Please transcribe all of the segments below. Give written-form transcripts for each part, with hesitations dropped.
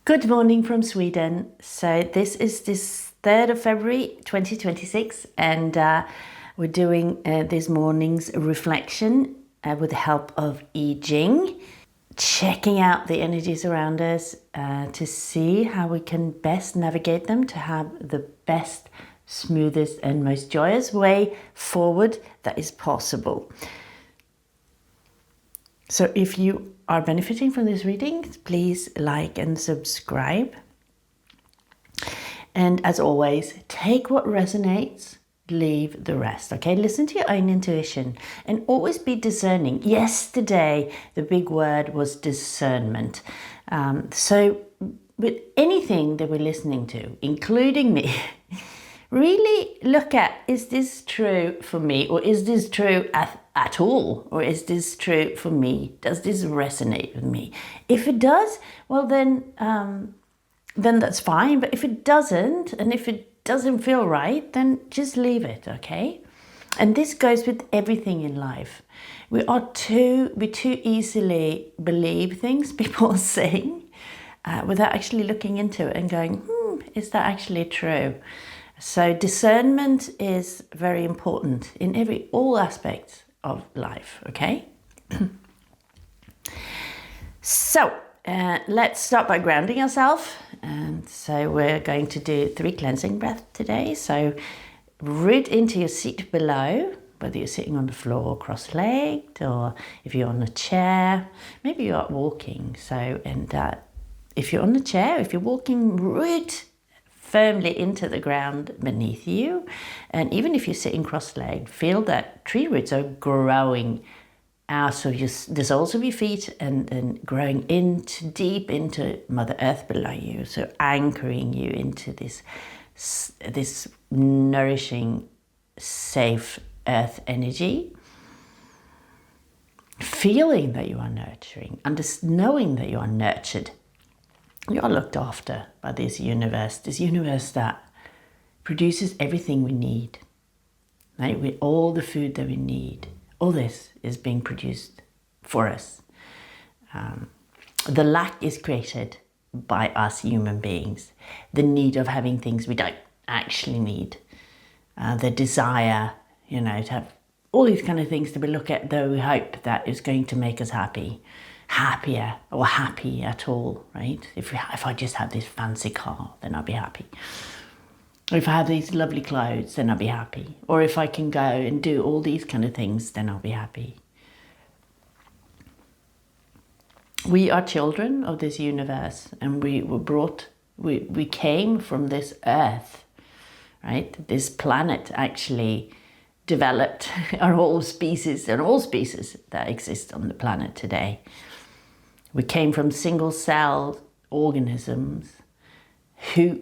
Good morning from Sweden. So this is this 3rd of February 2026 and we're doing this morning's reflection with the help of I Ching, checking out the energies around us to see how we can best navigate them to have the best, smoothest and most joyous way forward that is possible. So if you are benefiting from this reading, please like and subscribe. And as always, take what resonates, leave the rest, okay? Listen to your own intuition and always be discerning. Yesterday, the big word was discernment. So with anything that we're listening to, including me, really look at, is this true for me, or is this true at all, or is this true for me? Does this resonate with me? If it does, well then that's fine. But if it doesn't, and if it doesn't feel right, then just leave it, okay? And this goes with everything in life. We too easily believe things people are saying without actually looking into it and going, is that actually true? So discernment is very important in all aspects of life, okay? So let's start by grounding ourselves. And so we're going to do 3 cleansing breaths today. So root into your seat below, whether you're sitting on the floor cross-legged or if you're on a chair, maybe you're walking. So, if you're on the chair, if you're walking, root firmly into the ground beneath you. And even if you're sitting cross-legged, feel that tree roots are growing out of the soles of your feet and growing deep into Mother Earth below you. So anchoring you into this nourishing, safe earth energy. Feeling that you are nurturing, knowing that you are nurtured. You are looked after by this universe that produces everything we need, right? With all the food that we need, all this is being produced for us. The lack is created by us human beings. The need of having things we don't actually need. The desire, to have all these kind of things that we look at that we hope that is going to make us happier or happy at all, right? If I just have this fancy car, then I'll be happy. Or if I have these lovely clothes, then I'll be happy. Or if I can go and do all these kind of things, then I'll be happy. We are children of this universe, and we came from this earth, right? This planet actually developed our whole species and all species that exist on the planet today. We came from single-celled organisms who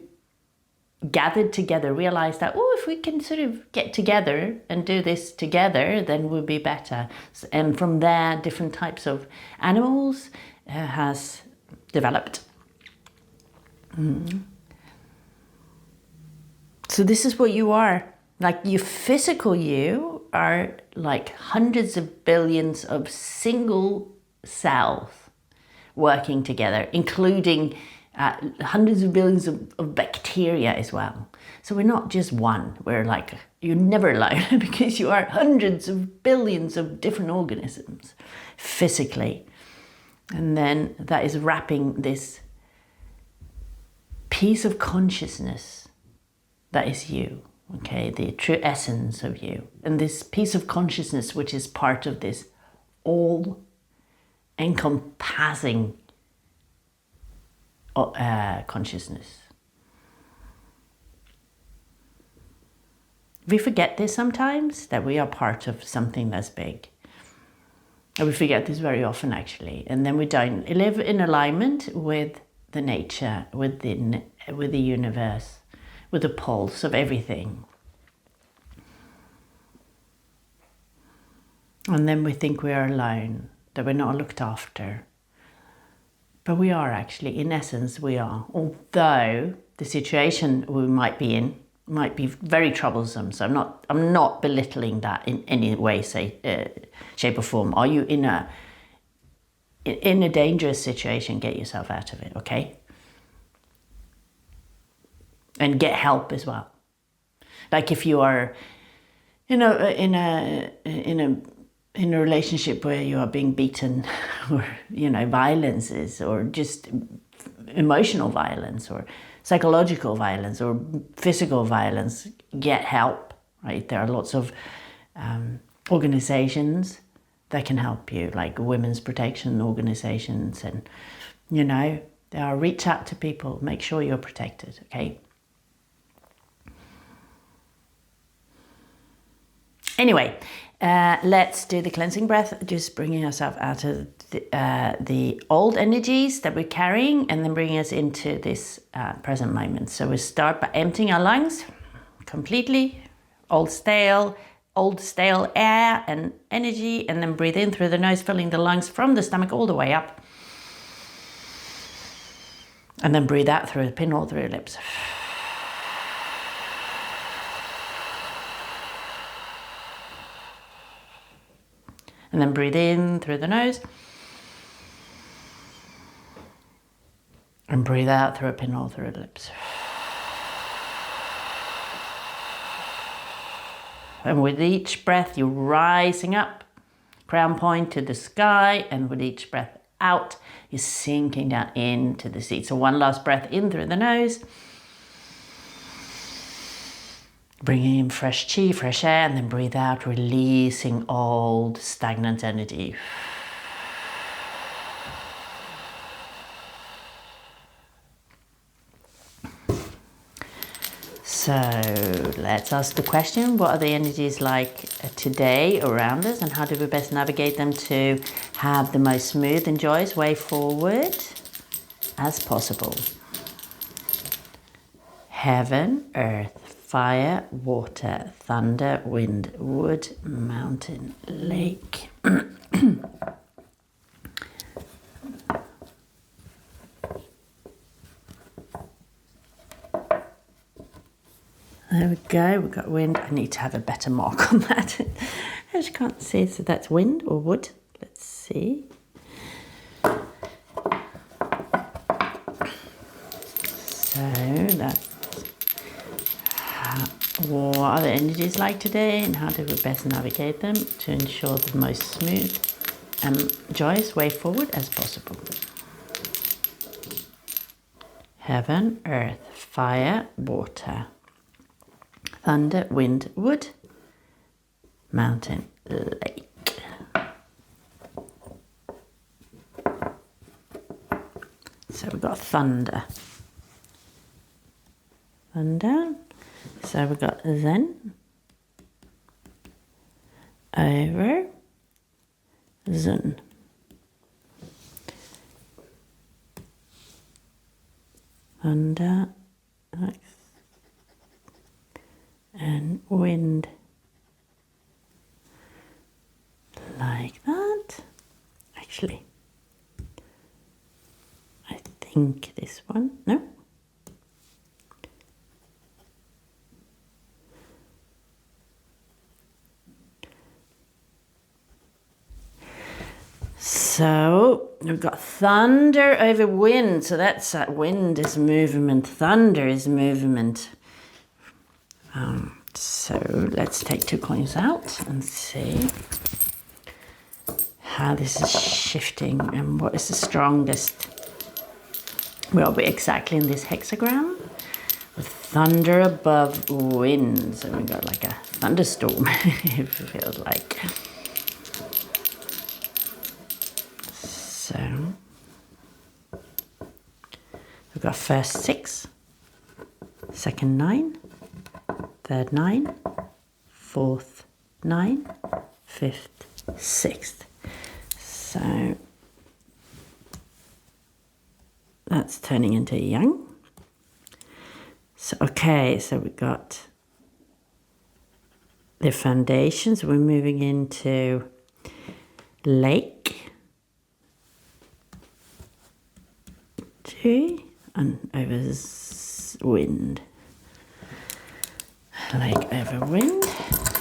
gathered together, realized that, if we can sort of get together and do this together, then we'll be better. And from there, different types of animals has developed. So this is what you are. Like your physical you are like hundreds of billions of single cells working together, including hundreds of billions of bacteria as well. So we're not just one. You're never alone because you are hundreds of billions of different organisms physically. And then that is wrapping this piece of consciousness that is you, okay? The true essence of you. And this piece of consciousness, which is part of this all-encompassing consciousness. We forget this sometimes, that we are part of something that's big. And we forget this very often, actually. And then we don't live in alignment with the nature, with the universe, with the pulse of everything. And then we think we are alone, that we're not looked after. But we are actually, in essence, we are. Although the situation we might be in might be very troublesome. So I'm not belittling that in any way, shape or form. Are you in a dangerous situation? Get yourself out of it, okay? and get help as well. Like if you are, in a relationship where you are being beaten, or violences, or just emotional violence, or psychological violence, or physical violence, get help. Right? There are lots of organizations that can help you, like women's protection organizations, and reach out to people. Make sure you're protected. Okay. Anyway, let's do the cleansing breath, just bringing ourselves out of the old energies that we're carrying, and then bringing us into this present moment. So we start by emptying our lungs completely, old stale air and energy, and then breathe in through the nose, filling the lungs from the stomach all the way up. And then breathe out through the pinhole, through your lips. And then breathe in through the nose. And breathe out through a pinhole, through the lips. And with each breath, you're rising up, crown point to the sky. And with each breath out, you're sinking down into the seat. So one last breath in through the nose. Bringing in fresh chi, fresh air, and then breathe out, releasing old stagnant energy. So let's ask the question, what are the energies like today around us, and how do we best navigate them to have the most smooth and joyous way forward as possible? Heaven, earth, fire, water, thunder, wind, wood, mountain, lake. There we go, we've got wind. I need to have a better mark on that. I just can't see, so that's wind or wood. Let's see. So that's what are the energies like today, and how do we best navigate them to ensure the most smooth and joyous way forward as possible. Heaven, earth, fire, water, thunder, wind, wood, mountain, lake. So we've got thunder. Thunder. So we've got Zen, over, Zun. Thunder, and wind, like that. Actually, I think this one, no. So we've got thunder over wind. So that's wind is movement, thunder is movement. So let's take 2 coins out and see how this is shifting and what is the strongest. We'll be exactly in this hexagram with thunder above wind. So we've got like a thunderstorm, it feels like. So we've got first 6, second 9, third 9, fourth 9, fifth 6th. So that's turning into yang. So okay, so we've got the foundations. We're moving into lake. 2 and over wind. Lake over wind.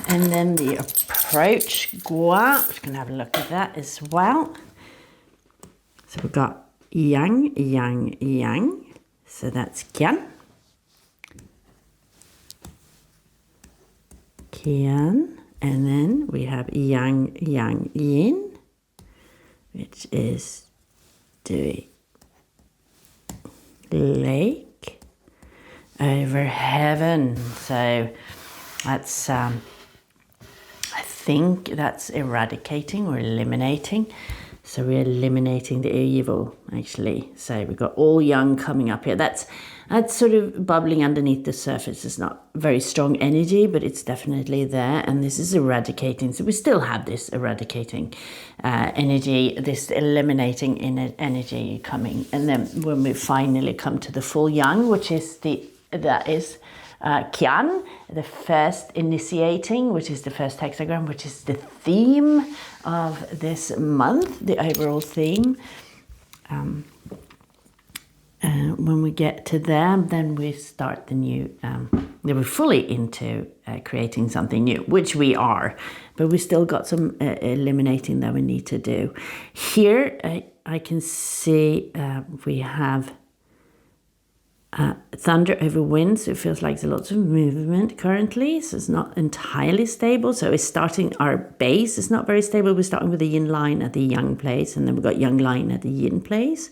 And then the approach gua. We're going to have a look at that as well. So we've got yang, yang, yang. So that's Gyan. Qian. And then we have yang, yang, yin, which is Dui. Lake over heaven. So that's, I think that's eradicating or eliminating. So we're eliminating the evil, actually. So we've got all yang coming up here. That's sort of bubbling underneath the surface. It's not very strong energy, but it's definitely there. And this is eradicating. So we still have this eradicating energy, this eliminating energy coming. And then when we finally come to the full yang, which is Qian, the first initiating, which is the first hexagram, which is the theme of this month, the overall theme. When we get to them, then we start the new, then we're fully into creating something new, which we are, but we still got some eliminating that we need to do. Here, I can see we have thunder over wind, so it feels like there's lots of movement currently, so it's not entirely stable. So it's starting, our base is not very stable. We're starting with the yin line at the yang place, and then we've got yang line at the yin place.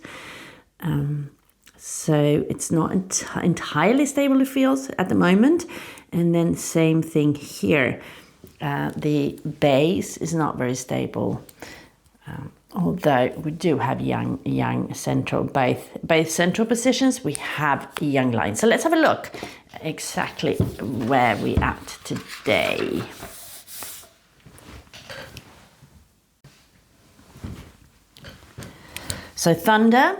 So it's not entirely stable, it feels, at the moment. And then same thing here. The base is not very stable. Although we do have yang central, both central positions, we have yang line. So let's have a look exactly where we at today. So thunder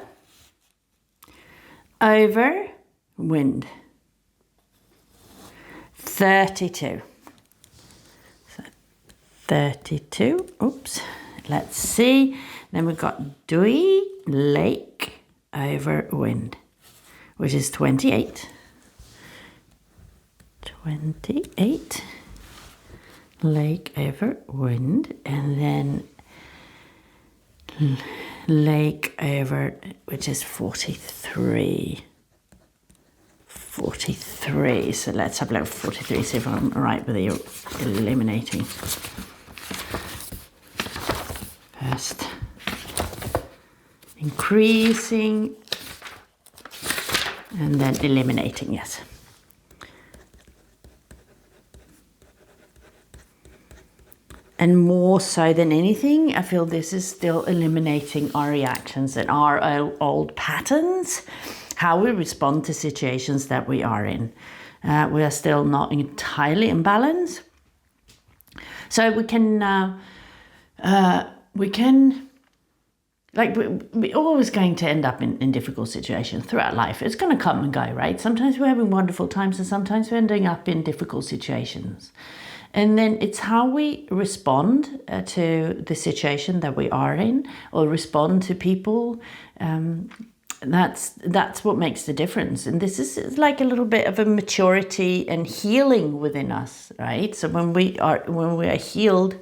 over wind, 32. So 32, oops. Let's see. Then we've got Dui, lake over wind, which is 28. 28. Lake over wind. And then lake over, which is 43. 43. So let's have a look at 43, see if I'm right with the eliminating. First, increasing, and then eliminating, yes. And more so than anything, I feel this is still eliminating our reactions and our old patterns, how we respond to situations that we are in. We are still not entirely in balance. So we're always going to end up in difficult situations throughout life. It's going to come and go, right? Sometimes we're having wonderful times and sometimes we're ending up in difficult situations. And then it's how we respond to the situation that we are in, or respond to people. That's what makes the difference. And this is like a little bit of a maturity and healing within us, right? So when we are healed,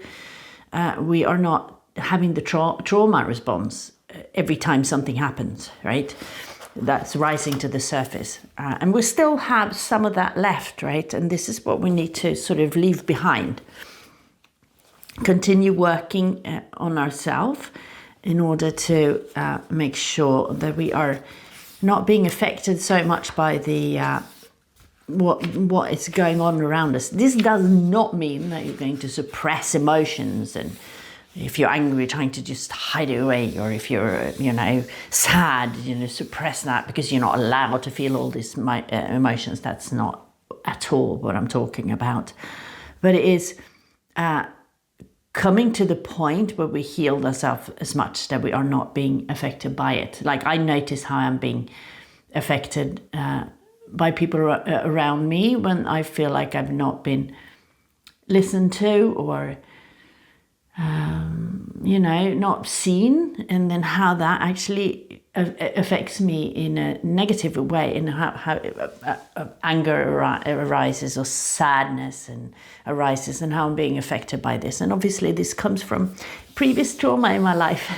we are not having the trauma response every time something happens, right? That's rising to the surface. And we still have some of that left, right? And this is what we need to sort of leave behind. Continue working on ourselves in order to make sure that we are not being affected so much by the what is going on around us. This does not mean that you're going to suppress emotions, and if you're angry, trying to just hide it away, or if you're, sad, suppress that because you're not allowed to feel all these emotions. That's not at all what I'm talking about. But it is coming to the point where we heal ourselves as much that we are not being affected by it. Like, I notice how I'm being affected by people around me when I feel like I've not been listened to, or not seen, and then how that actually affects me in a negative way, and how anger arises, or sadness arises, and how I'm being affected by this. And obviously this comes from previous trauma in my life.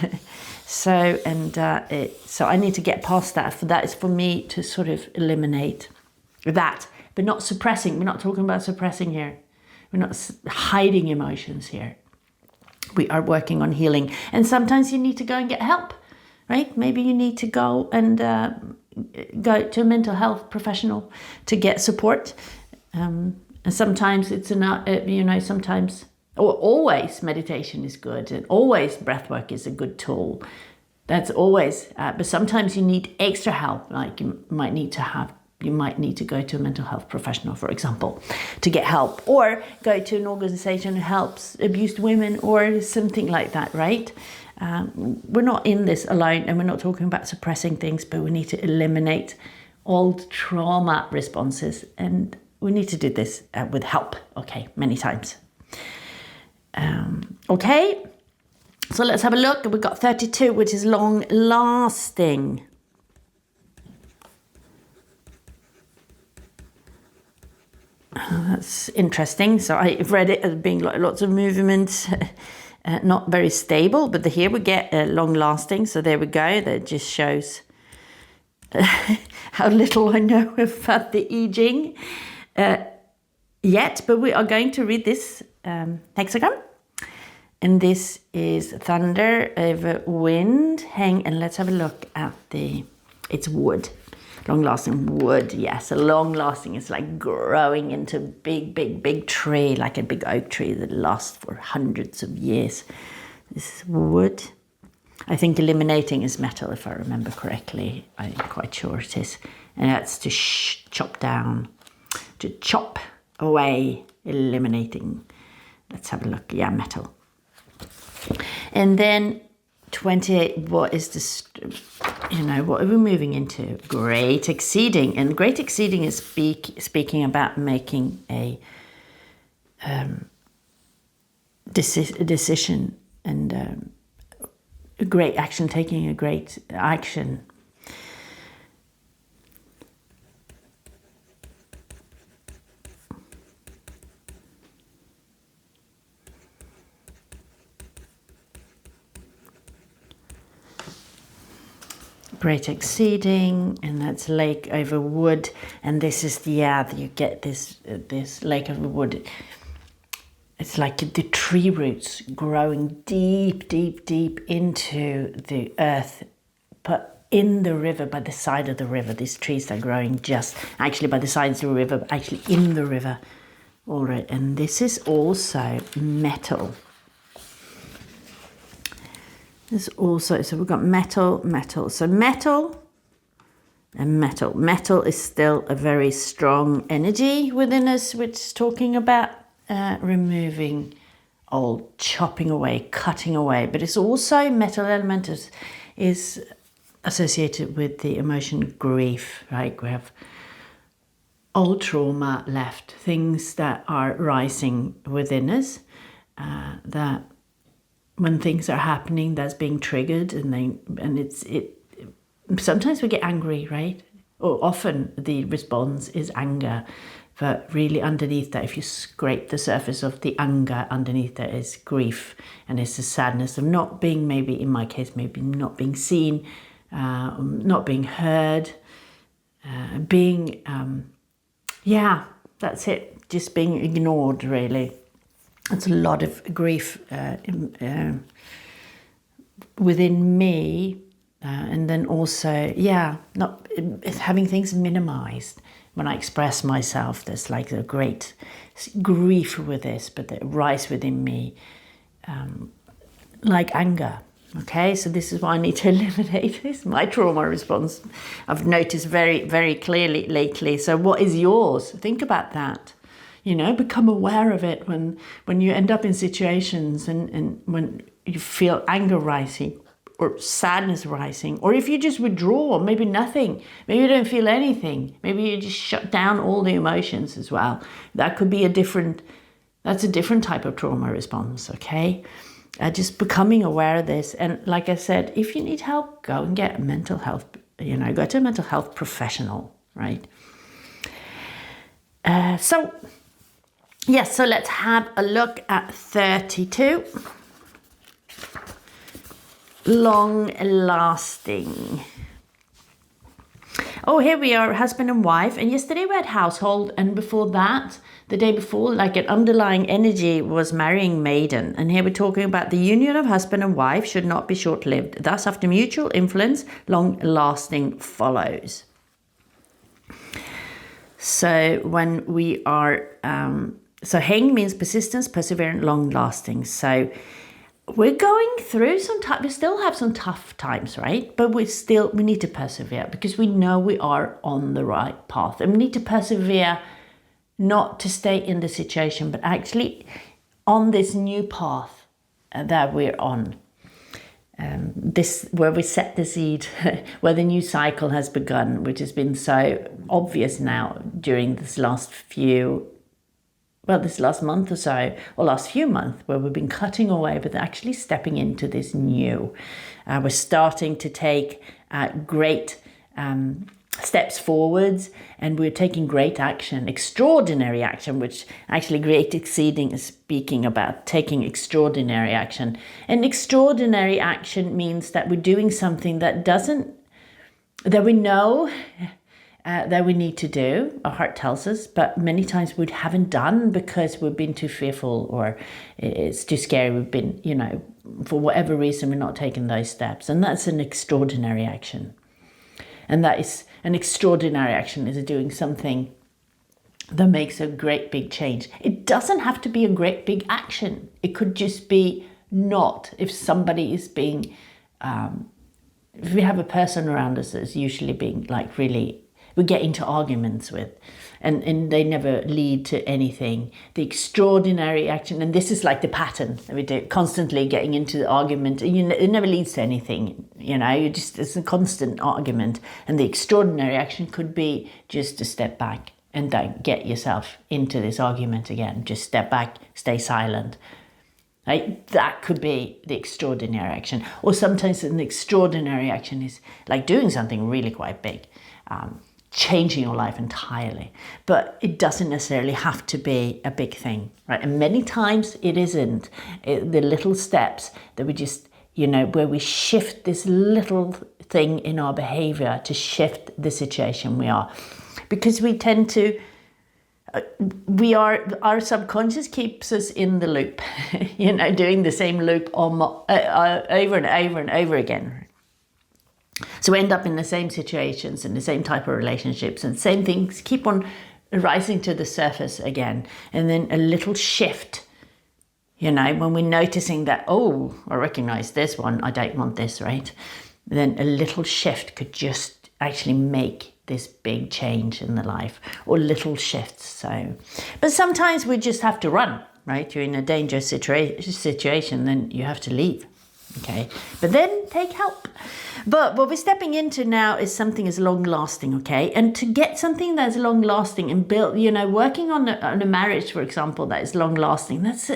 So I need to get past that. For that is for me to sort of eliminate that, but not suppressing. We're not talking about suppressing here. We're not hiding emotions here. We are working on healing. And sometimes you need to go and get help, right? Maybe you need to go and go to a mental health professional to get support. And sometimes it's enough, sometimes, or always meditation is good, and always breath work is a good tool. That's always, but sometimes you need extra help. Like you might need to go to a mental health professional, for example, to get help, or go to an organization who helps abused women or something like that, right? We're not in this alone, and we're not talking about suppressing things, but we need to eliminate old trauma responses, and we need to do this with help, okay, many times. Okay. So let's have a look. We've got 32, which is long lasting. That's interesting. So I've read it as being lots of movements, not very stable, but here we get long lasting. So there we go. That just shows how little I know about the I Ching yet, but we are going to read this hexagram. And this is thunder over wind. And let's have a look at it's wood. Long-lasting wood, yes. A long-lasting is like growing into a big tree, like a big oak tree that lasts for hundreds of years. This is wood. I think eliminating is metal, if I remember correctly. I'm quite sure it is. And that's to chop down, to chop away, eliminating. Let's have a look. Yeah, metal. And then 28, what is this, what are we moving into? Great exceeding. And great exceeding is speaking about making a decision and a great action, taking a great action. Great exceeding, and that's lake over wood, and this is you get this lake over wood. It's like the tree roots growing deep into the earth, but in the river, by the side of the river. These trees are growing just actually by the sides of the river, but actually in the river. All right, and this is also metal. There's also, so we've got metal. So metal and metal. Metal is still a very strong energy within us, which is talking about removing old, chopping away, cutting away. But it's also, metal element is associated with the emotion grief, right? We have old trauma left, things that are rising within us, that when things are happening, that's being triggered, and sometimes we get angry, right? Or often the response is anger, but really underneath that, if you scrape the surface of the anger, underneath that is grief, and it's the sadness of not being, maybe in my case, maybe not being seen, not being heard, that's it, just being ignored, really. It's a lot of grief within me, and then also, not having things minimized. When I express myself, there's like a great grief with this, but that rise within me, like anger. Okay, so this is why I need to eliminate this. My trauma response, I've noticed very, very clearly lately. So what is yours? Think about that. Become aware of it when you end up in situations and when you feel anger rising or sadness rising, or if you just withdraw, maybe nothing, maybe you don't feel anything, maybe you just shut down all the emotions as well. That could be that's a different type of trauma response, okay? Just becoming aware of this. And like I said, if you need help, go and get mental health, go to a mental health professional, right? So let's have a look at 32. Long lasting. Oh, here we are, husband and wife. And yesterday we had household. And before that, the day before, like an underlying energy was marrying maiden. And here we're talking about the union of husband and wife should not be short-lived. Thus, after mutual influence, long-lasting follows. So when we are, so Heng means persistence, perseverance, long-lasting. So we're going through some time. We still have some tough times, right? But we need to persevere because we know we are on the right path. And we need to persevere not to stay in the situation, but actually on this new path that we're on. This where we set the seed, where the new cycle has begun, which has been so obvious now during this last month or so, or last few months, where we've been cutting away, but actually stepping into this new. We're starting to take great steps forwards, and we're taking great action, extraordinary action, which actually Great Exceeding is speaking about, taking extraordinary action. And extraordinary action means that we're doing something that we know that we need to do, our heart tells us, but many times we haven't done because we've been too fearful or it's too scary. We've been, for whatever reason, we're not taking those steps. And that's an extraordinary action. And that is an extraordinary action, is doing something that makes a great big change. It doesn't have to be a great big action. It could just be not. If somebody is being, if we have a person around us that's usually being like really, we get into arguments with, and they never lead to anything. The extraordinary action, and this is like the pattern that we do, constantly getting into the argument, and it never leads to anything. It's a constant argument. And the extraordinary action could be just to step back and don't get yourself into this argument again. Just step back, stay silent. Right? That could be the extraordinary action. Or sometimes an extraordinary action is like doing something really quite big. Changing your life entirely, but it doesn't necessarily have to be a big thing, right? And many times it isn't. The little steps that we just, where we shift this little thing in our behavior to shift the situation we are, because we tend to, our subconscious keeps us in the loop, doing the same loop over and over and over again. So we end up in the same situations and the same type of relationships, and same things keep on rising to the surface again. And then a little shift, when we're noticing that, oh, I recognize this one, I don't want this, right? Then a little shift could just actually make this big change in the life, or little shifts. So, but sometimes we just have to run, right? You're in a dangerous situation, then you have to leave. Okay, but then take help. But what we're stepping into now is something is long-lasting, okay? And to get something that's long-lasting and built, working on a marriage, for example, that is long-lasting, that's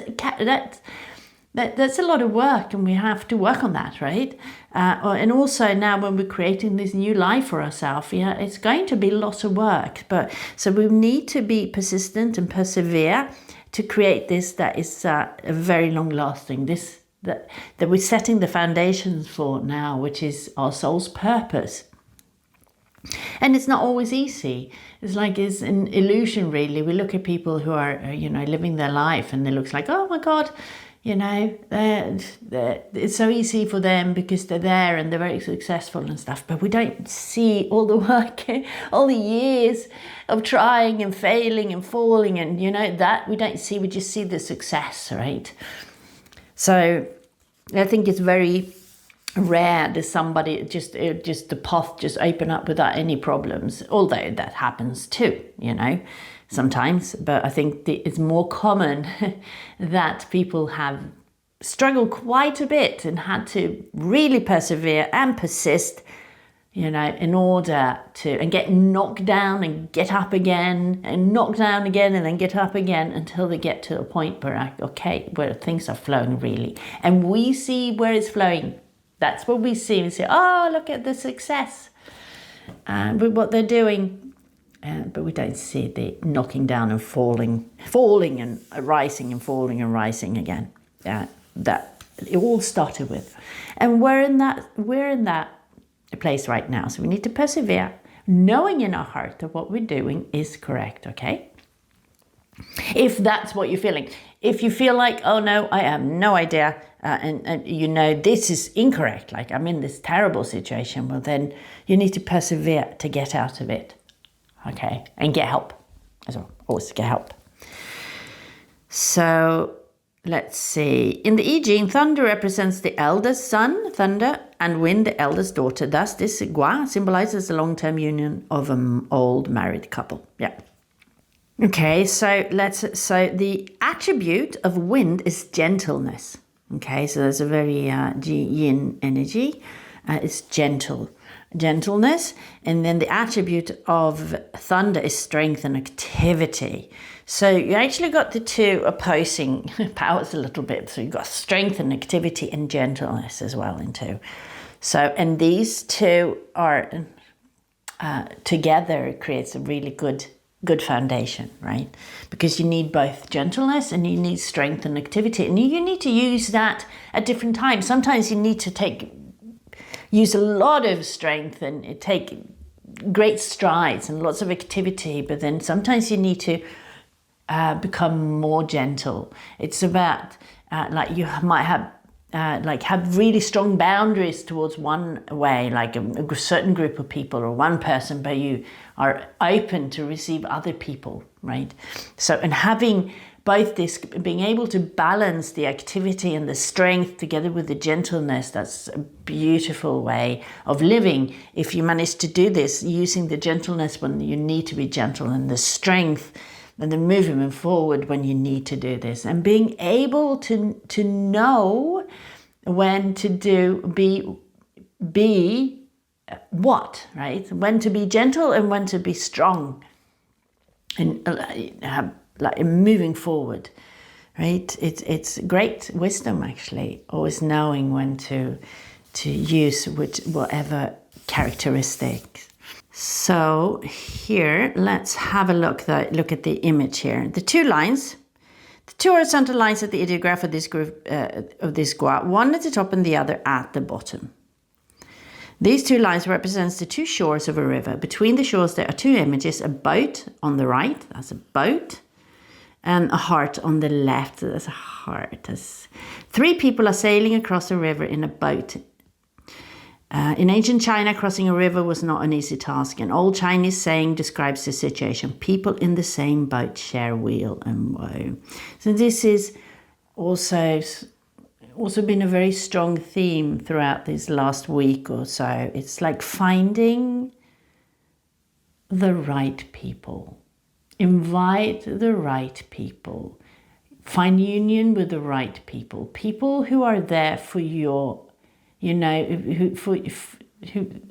a lot of work, and we have to work on that, right? And also now when we're creating this new life for ourselves, it's going to be lots of work. But so we need to be persistent and persevere to create this that is a very long-lasting, that we're setting the foundations for now, which is our soul's purpose. And it's not always easy. It's an illusion, really. We look at people who are, living their life, and it looks like, oh my God, it's so easy for them because they're there and they're very successful and stuff. But we don't see all the work, all the years of trying and failing and falling, and that we don't see. We just see the success, right? So I think it's very rare that somebody just the path just open up without any problems, although that happens too, sometimes. But I think it's more common that people have struggled quite a bit and had to really persevere and persist, in order to, and get knocked down and get up again and knocked down again and then get up again until they get to a point where, where things are flowing really. And we see where it's flowing. That's what we see. We say, oh, look at the success with what they're doing. But we don't see the knocking down and falling and rising and falling and rising again. That it all started with. And we're in that place right now. So we need to persevere. knowing in our heart that what we're doing is correct, okay? If that's what you're feeling. If you feel like, oh no, I have no idea, and you know this is incorrect, like I'm in this terrible situation, well then you need to persevere to get out of it, okay? And get help as well, always get help. So let's see. In the I Ching, thunder represents the eldest son, thunder, and wind, the eldest daughter. Thus, this gua symbolizes the long-term union of an old married couple. Yeah. Okay, so the attribute of wind is gentleness. Okay, so there's a very yin energy. It's gentleness. And then the attribute of thunder is strength and activity. So you actually got the two opposing powers a little bit. So you've got strength and activity and gentleness as well in two. So, and these two are together, it creates a really good foundation, right? Because you need both gentleness and you need strength and activity. And you need to use that at different times. Sometimes you need to use a lot of strength and take great strides and lots of activity. But then sometimes you need to become more gentle. It's about like you might have have really strong boundaries towards one way, like a certain group of people or one person, but you are open to receive other people, right? So, and having both this, being able to balance the activity and the strength together with the gentleness, that's a beautiful way of living. If you manage to do this, using the gentleness when you need to be gentle and the strength and the movement forward when you need to do this, and being able to know when to be what, right? When to be gentle and when to be strong, and moving forward, right? It's great wisdom actually, always knowing when to use whatever characteristics. So here, let's have a look at the image here. The two horizontal lines at the ideograph of this group of this gua, one at the top and the other at the bottom. These two lines represents the two shores of a river. Between the shores there are two images: a boat on the right, that's a boat, and a heart on the left, that's a heart. Three people are sailing across a river in a boat. In ancient China, crossing a river was not an easy task. An old Chinese saying describes the situation: people in the same boat share weal and woe. So this is also been a very strong theme throughout this last week or so. It's like finding the right people. Invite the right people. Find union with the right people. People who are there for your, who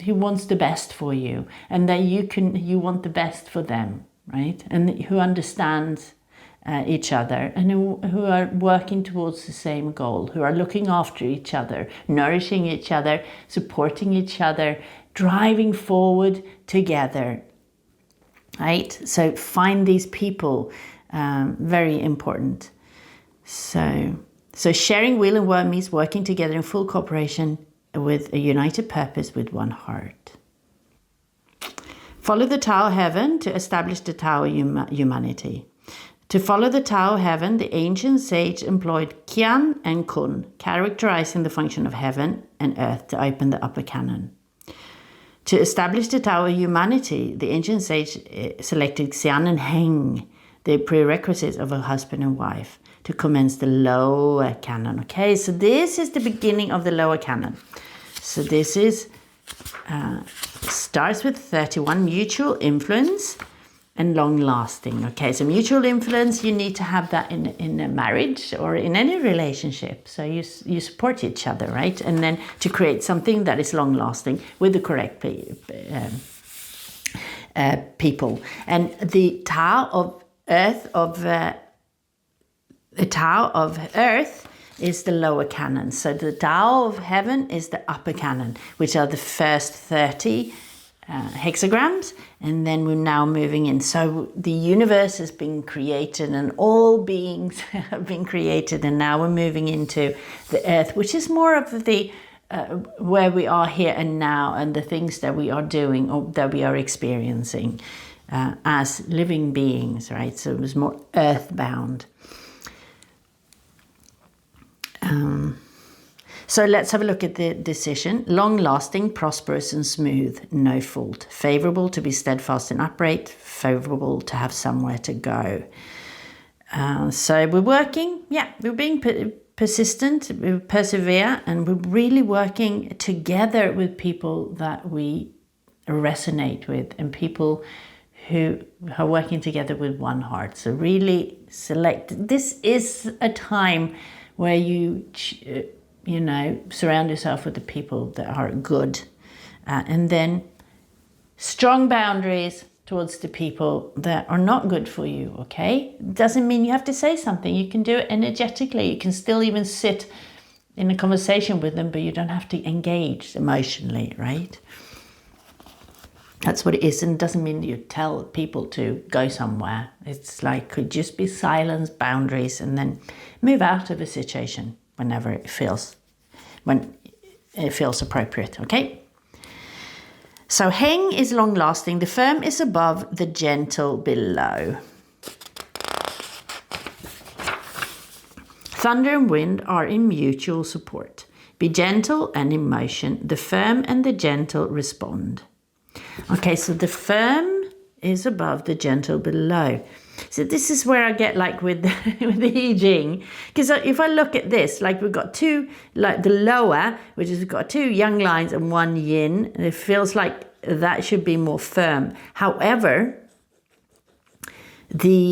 wants the best for you, and that you want the best for them, right? And who understands each other, and who are working towards the same goal, who are looking after each other, nourishing each other, supporting each other, driving forward together, right? So find these people, very important. So sharing will and word means working together in full cooperation with a united purpose with one heart. Follow the Tao of Heaven to establish the Tao of humanity. To follow the Tao of Heaven, the ancient sage employed Qian and Kun, characterizing the function of heaven and earth to open the upper canon. To establish the Tao of humanity, the ancient sage selected Xian and Heng, the prerequisites of a husband and wife, to commence the lower canon. Okay, so this is the beginning of the lower canon. So this is starts with 31, mutual influence and long-lasting. Okay, so mutual influence, you need to have that in a marriage or in any relationship. So you support each other, right? And then to create something that is long-lasting with the correct people. And the Tao of Earth is the lower canon. So the Tao of Heaven is the upper canon, which are the first 30 hexagrams, and then we're now moving in. So the universe has been created and all beings have been created, and now we're moving into the earth, which is more of the where we are here and now, and the things that we are doing or that we are experiencing as living beings, right? So it was more earthbound. So let's have a look at the decision. Long-lasting, prosperous and smooth, no fault. Favorable to be steadfast and upright. Favorable to have somewhere to go. So we're working, we're being persistent, we persevere, and we're really working together with people that we resonate with and people who are working together with one heart. So really select. This is a time where you surround yourself with the people that are good, and then strong boundaries towards the people that are not good for you, okay? Doesn't mean you have to say something. You can do it energetically. You can still even sit in a conversation with them, but you don't have to engage emotionally, right? That's what it is, and it doesn't mean you tell people to go somewhere. It's like, could just be silence, boundaries, and then move out of a situation whenever it feels appropriate, okay? So Heng is long-lasting, the firm is above, the gentle below. Thunder and wind are in mutual support. Be gentle and in motion, the firm and the gentle respond. Okay, so the firm is above, the gentle below. So this is where I get like with with the I Ching, because if I look at this, like we've got two, like the lower, which is we've got two yang lines and one yin, and it feels like that should be more firm. However, the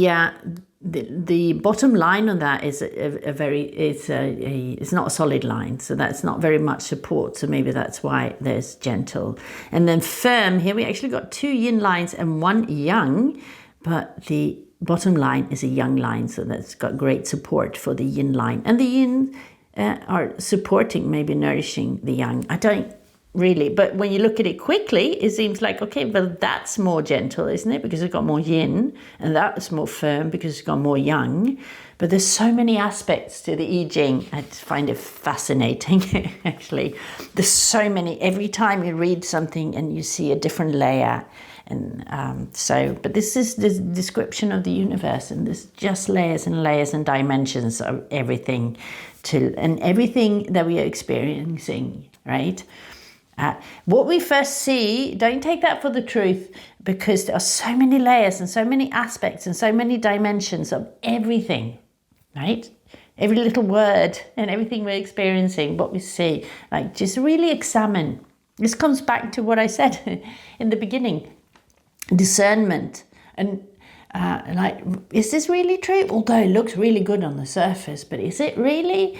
bottom line on that is it's not a solid line, so that's not very much support. So maybe that's why there's gentle. And then firm, here we actually got two yin lines and one yang, but the bottom line is a yang line, so that's got great support for the yin line. And the yin are supporting, maybe nourishing the yang. I don't really, but when you look at it quickly, it seems like, okay, well, that's more gentle, isn't it? Because it's got more yin, and that's more firm because it's got more yang. But there's so many aspects to the I Ching. I find it fascinating, actually. There's so many. Every time you read something and you see a different layer. And but this is the description of the universe, and there's just layers and layers and dimensions of everything and everything that we are experiencing, right? What we first see, don't take that for the truth, because there are so many layers and so many aspects and so many dimensions of everything, right? Every little word and everything we're experiencing, what we see, like just really examine. This comes back to what I said in the beginning, discernment. And like, is this really true? Although it looks really good on the surface, but is it really?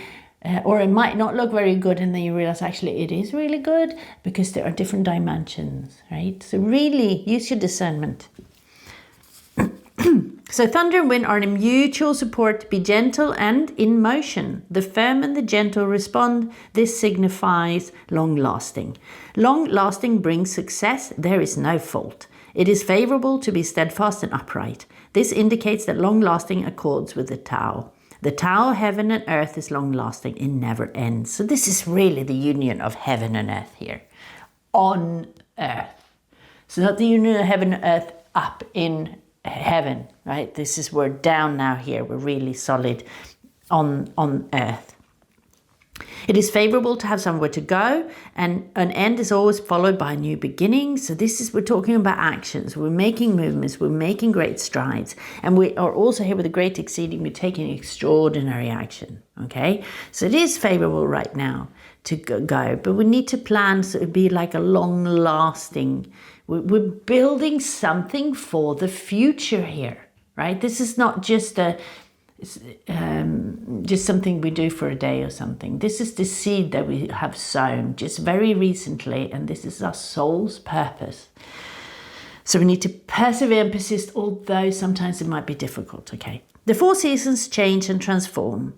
Or it might not look very good, and then you realize actually it is really good, because there are different dimensions, right? So really use your discernment. So thunder and wind are in mutual support. Be gentle and in motion. The firm and the gentle respond. This signifies long-lasting. Long-lasting brings success. There is no fault. It is favorable to be steadfast and upright. This indicates that long-lasting accords with the Tao. The Tao, heaven and earth, is long-lasting. It never ends. So this is really the union of heaven and earth here. On earth. So not the union of heaven and earth up in heaven, right? This is we're down now here. We're really solid on earth. It is favorable to have somewhere to go, and an end is always followed by a new beginning. So we're talking about actions. We're making movements. We're making great strides. And we are also here with a great exceeding. We're taking extraordinary action, okay? So it is favorable right now to go, but we need to plan so it would be like a long-lasting. We're building something for the future here, right? This is not just something we do for a day or something. This is the seed that we have sown just very recently, and this is our soul's purpose. So we need to persevere and persist, although sometimes it might be difficult, okay? The four seasons change and transform.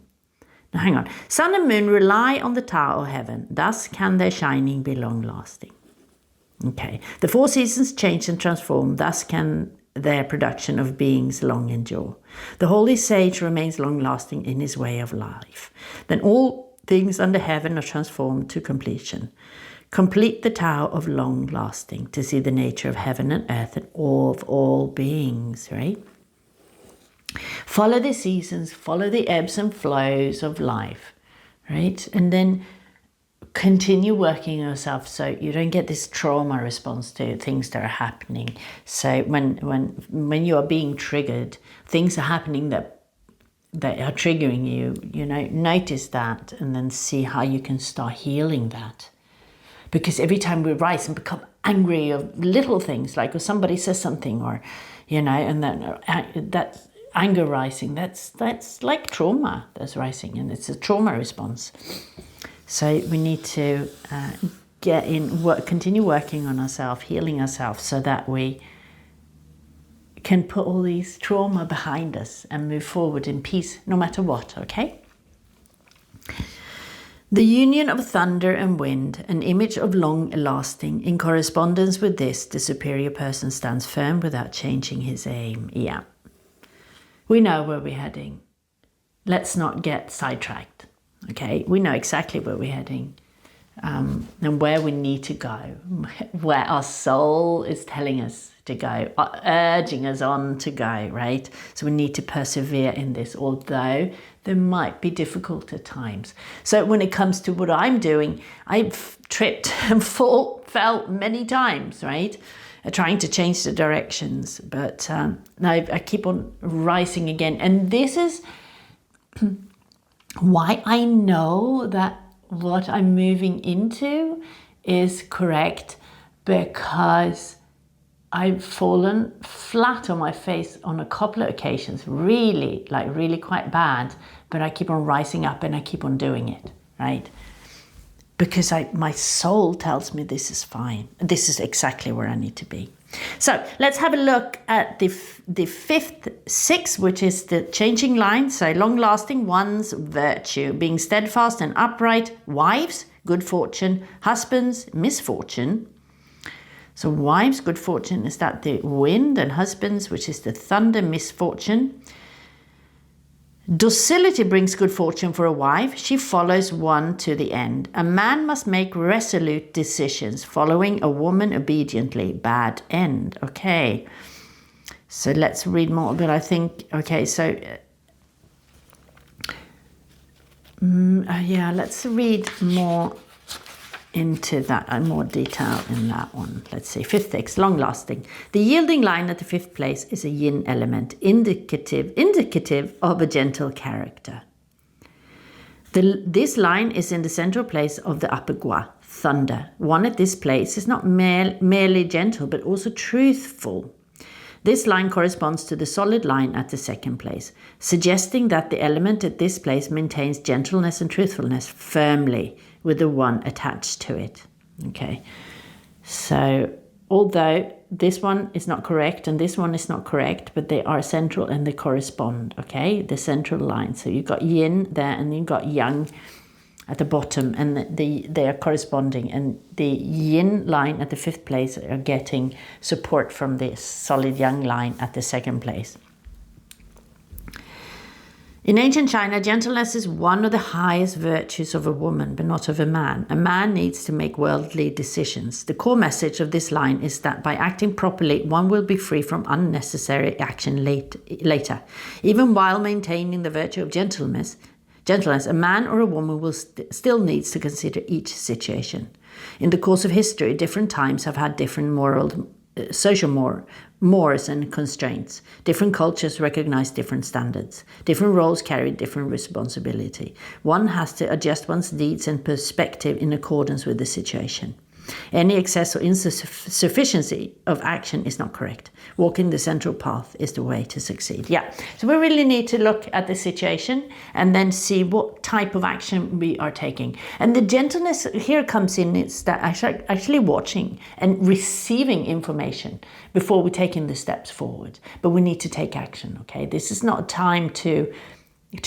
Now hang on. Sun and moon rely on the Tao of heaven, thus can their shining be long-lasting. Okay, the four seasons change and transform, thus can their production of beings long endure. The holy sage remains long-lasting in his way of life. Then all things under heaven are transformed to completion. Complete the Tao of long lasting to see the nature of heaven and earth and of all beings, right? Follow the seasons, follow the ebbs and flows of life, right? And then continue working on yourself so you don't get this trauma response to things that are happening. So when you are being triggered, things are happening that are triggering you, notice that and then see how you can start healing that. Because every time we rise and become angry of little things, like if somebody says something or, and then that anger rising, that's like trauma that's rising, and it's a trauma response. So we need to continue working on ourselves, healing ourselves, so that we can put all these trauma behind us and move forward in peace, no matter what, okay? The union of thunder and wind, an image of long lasting. In correspondence with this, the superior person stands firm without changing his aim. Yeah. We know where we're heading. Let's not get sidetracked. Okay, we know exactly where we're heading and where we need to go, where our soul is telling us to go, urging us on to go, right? So we need to persevere in this, although there might be difficult at times. So when it comes to what I'm doing, I've tripped and fell many times, right? Trying to change the directions, but now I keep on rising again. And this is why I know that what I'm moving into is correct, because I've fallen flat on my face on a couple of occasions, really quite bad, but I keep on rising up and I keep on doing it, right? Because my soul tells me this is fine. This is exactly where I need to be. So let's have a look at the fifth six, which is the changing line. So long-lasting, one's virtue, being steadfast and upright. Wives, good fortune. Husbands, misfortune. So wives, good fortune, is that the wind, and husbands, which is the thunder, misfortune. Docility brings good fortune for a wife. She follows one to the end. A man must make resolute decisions, following a woman obediently. Bad end. Okay. So let's read more, but I think, okay, so, let's read more into that and more detail in that one. Let's see. Fifth text, long lasting. The yielding line at the fifth place is a yin element, indicative of a gentle character. This line is in the central place of the upper gua, thunder. One at this place is not merely gentle, but also truthful. This line corresponds to the solid line at the second place, suggesting that the element at this place maintains gentleness and truthfulness firmly, with the one attached to it. Okay, so although this one is not correct and this one is not correct, but they are central and they correspond, okay, the central line. So you've got yin there and you've got yang at the bottom, and they are corresponding, and the yin line at the fifth place are getting support from the solid yang line at the second place. In ancient China, gentleness is one of the highest virtues of a woman, but not of a man. A man needs to make worldly decisions. The core message of this line is that by acting properly, one will be free from unnecessary action later. Even while maintaining the virtue of gentleness, a man or a woman will still needs to consider each situation. In the course of history, different times have had different social mores and constraints. Different cultures recognize different standards. Different roles carry different responsibility. One has to adjust one's deeds and perspective in accordance with the situation. Any excess or insufficiency of action is not correct. Walking the central path is the way to succeed. Yeah, so we really need to look at the situation and then see what type of action we are taking. And the gentleness here comes in, it's that actually watching and receiving information before we're taking the steps forward. But we need to take action, okay? This is not a time to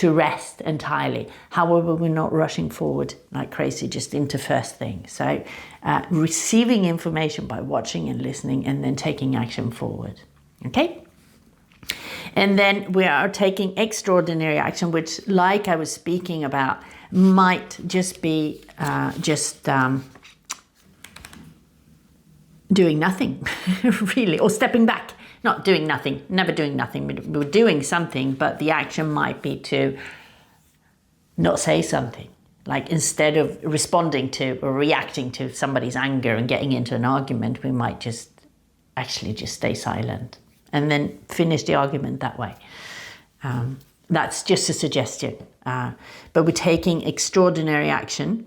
rest entirely. However, we're not rushing forward like crazy just into first thing. So receiving information by watching and listening and then taking action forward. Okay? And then we are taking extraordinary action, which, like I was speaking about, might just be doing nothing, really, or stepping back. Not doing nothing, never doing nothing. We're doing something, but the action might be to not say something. Like, instead of responding to or reacting to somebody's anger and getting into an argument, we might just stay silent and then finish the argument that way. That's just a suggestion. But we're taking extraordinary action.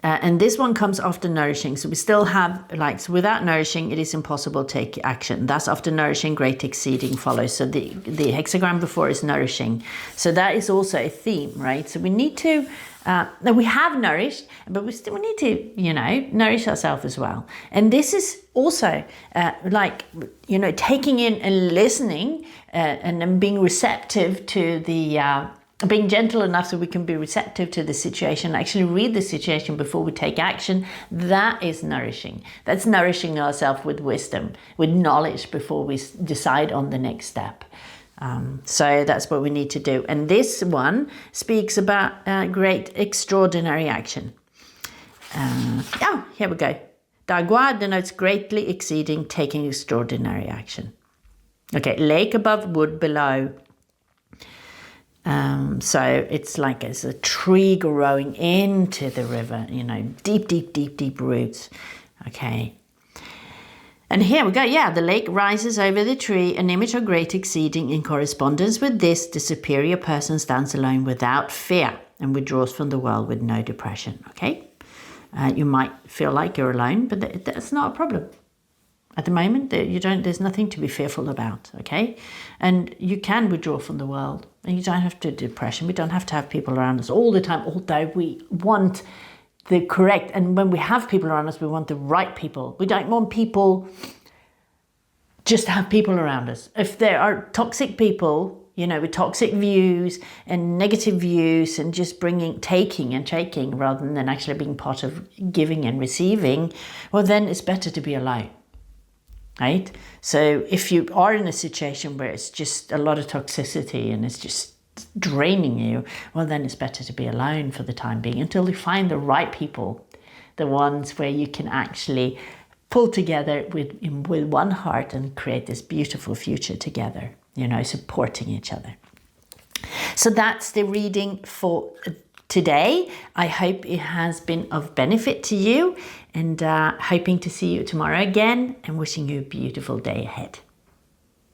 And this one comes after nourishing. So we still have, so without nourishing, it is impossible to take action. That's after nourishing, great exceeding follows. So the hexagram before is nourishing. So that is also a theme, right? So we need to, we have nourished, but we need to, nourish ourselves as well. And this is also taking in and listening and then being receptive to the, being gentle enough so we can be receptive to the situation, actually read the situation before we take action. That is nourishing. That's nourishing ourselves with wisdom, with knowledge before we decide on the next step. So that's what we need to do. And this one speaks about great extraordinary action. Here we go. Dagua denotes greatly exceeding, taking extraordinary action. Okay, lake above, wood below. So it's like it's a tree growing into the river, deep, deep, deep, deep roots. Okay. And here we go. Yeah, the lake rises over the tree, an image of great exceeding. In correspondence with this, the superior person stands alone without fear and withdraws from the world with no depression. Okay. You might feel like you're alone, but that's not a problem. At the moment, there's nothing to be fearful about, okay? And you can withdraw from the world, and you don't have to depression. We don't have to have people around us all the time, although we want the correct, and when we have people around us, we want the right people. We don't want people just to have people around us. If there are toxic people, with toxic views and negative views and just taking and taking rather than actually being part of giving and receiving, well, then it's better to be alone. Right? So if you are in a situation where it's just a lot of toxicity and it's just draining you, well, then it's better to be alone for the time being until you find the right people, the ones where you can actually pull together with one heart and create this beautiful future together, supporting each other. So that's the reading for today. I hope it has been of benefit to you, and hoping to see you tomorrow again, and wishing you a beautiful day ahead.